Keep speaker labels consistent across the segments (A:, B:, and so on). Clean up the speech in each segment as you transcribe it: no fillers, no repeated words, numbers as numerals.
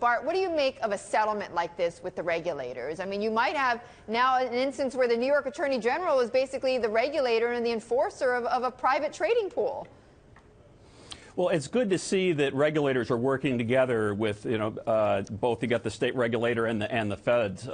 A: Bart, what do you make of a settlement like this with the regulators? I mean, you might have now an instance where the New York Attorney General is basically the regulator and the enforcer of a private trading pool.
B: Well, it's good to see that regulators are working together with, both you got the state regulator and the feds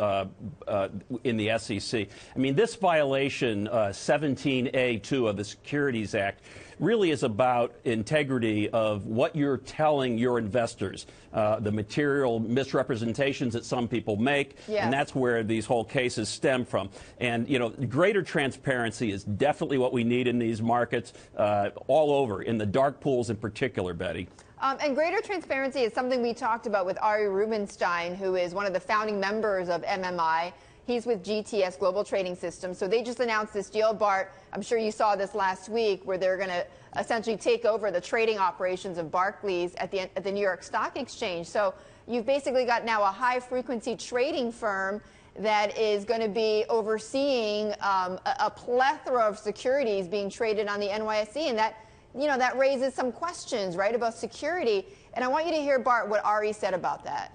B: in the SEC. I mean, this violation, 17A2 of the Securities Act, really is about integrity of what you're telling your investors, the material misrepresentations that some people make,
A: yes.
B: And that's where these whole cases stem from. And, greater transparency is definitely what we need in these markets all over, in the dark pools in particular, Betty.
A: And greater transparency is something we talked about with Ari Rubinstein, who is one of the founding members of MMI. He's with GTS, Global Trading Systems. So they just announced this deal, Bart. I'm sure you saw this last week, where they're going to essentially take over the trading operations of Barclays at the New York Stock Exchange. So you've basically got now a high-frequency trading firm that is going to be overseeing a plethora of securities being traded on the NYSE, and that raises some questions, right, about security. And I want you to hear, Bart, what Ari said about that.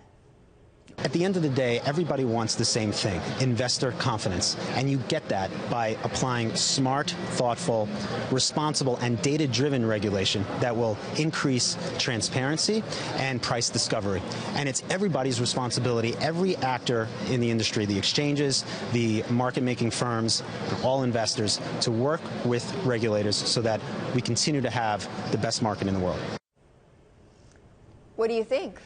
C: At the end of the day, everybody wants the same thing, investor confidence. And you get that by applying smart, thoughtful, responsible, and data-driven regulation that will increase transparency and price discovery. And it's everybody's responsibility, every actor in the industry, the exchanges, the market-making firms, all investors, to work with regulators so that we continue to have the best market in the world.
A: What do you think?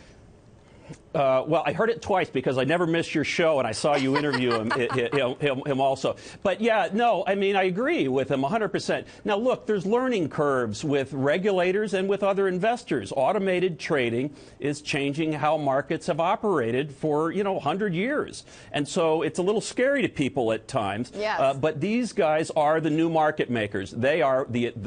B: Well, I heard it twice because I never missed your show, and I saw you interview him also. But yeah, no, I mean, I agree with him 100%. Now, look, there's learning curves with regulators and with other investors. Automated trading is changing how markets have operated for, 100 years. And so it's a little scary to people at times.
A: Yes.
B: But these guys are the new market makers. They are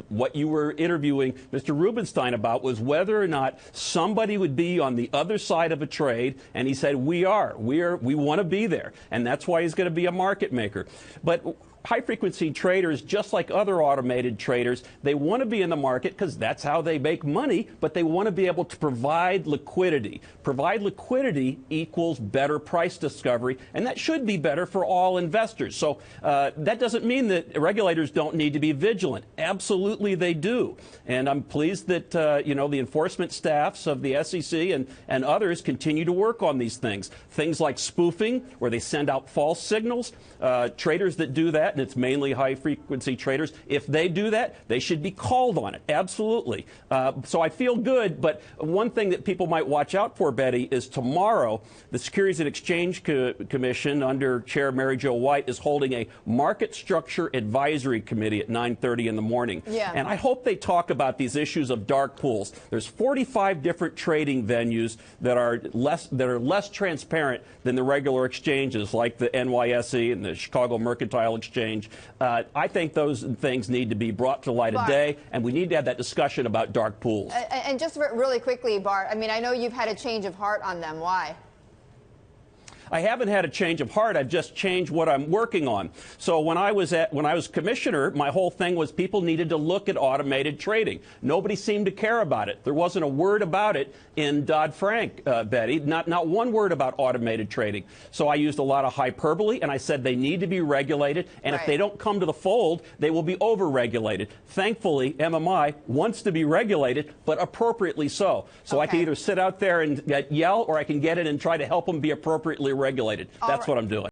B: what you were interviewing Mr. Rubinstein about was whether or not somebody would be on the other side of a trade. And he said, we want to be there. And that's why he's going to be a market maker. But high-frequency traders, just like other automated traders, they want to be in the market because that's how they make money, but they want to be able to provide liquidity. Provide liquidity equals better price discovery, and that should be better for all investors. So that doesn't mean that regulators don't need to be vigilant. Absolutely they do. And I'm pleased that, the enforcement staffs of the SEC and others continue to work on these things. Things like spoofing, where they send out false signals. Traders that do that, and it's mainly high-frequency traders, if they do that, they should be called on it. Absolutely. So I feel good, but one thing that people might watch out for, Betty, is tomorrow the Securities and Exchange Commission under Chair Mary Jo White is holding a Market Structure Advisory Committee at 9:30 in the morning.
A: Yeah.
B: And I hope they talk about these issues of dark pools. There's 45 different trading venues that are less transparent than the regular exchanges, like the NYSE and the Chicago Mercantile Exchange. I think those things need to be brought to light of day, and we need to have that discussion about dark pools.
A: And just really quickly, Bart, I mean, I know you've had a change of heart on them. Why?
B: I haven't had a change of heart. I've just changed what I'm working on. So when I was commissioner, my whole thing was people needed to look at automated trading. Nobody seemed to care about it. There wasn't a word about it in Dodd-Frank, Betty. Not one word about automated trading. So I used a lot of hyperbole, and I said they need to be regulated, and if they don't come to the fold, they will be over-regulated. Thankfully, MMI wants to be regulated, but appropriately so. So I can either sit out there and yell, or I can get in and try to help them be appropriately regulated. That's what I'm doing.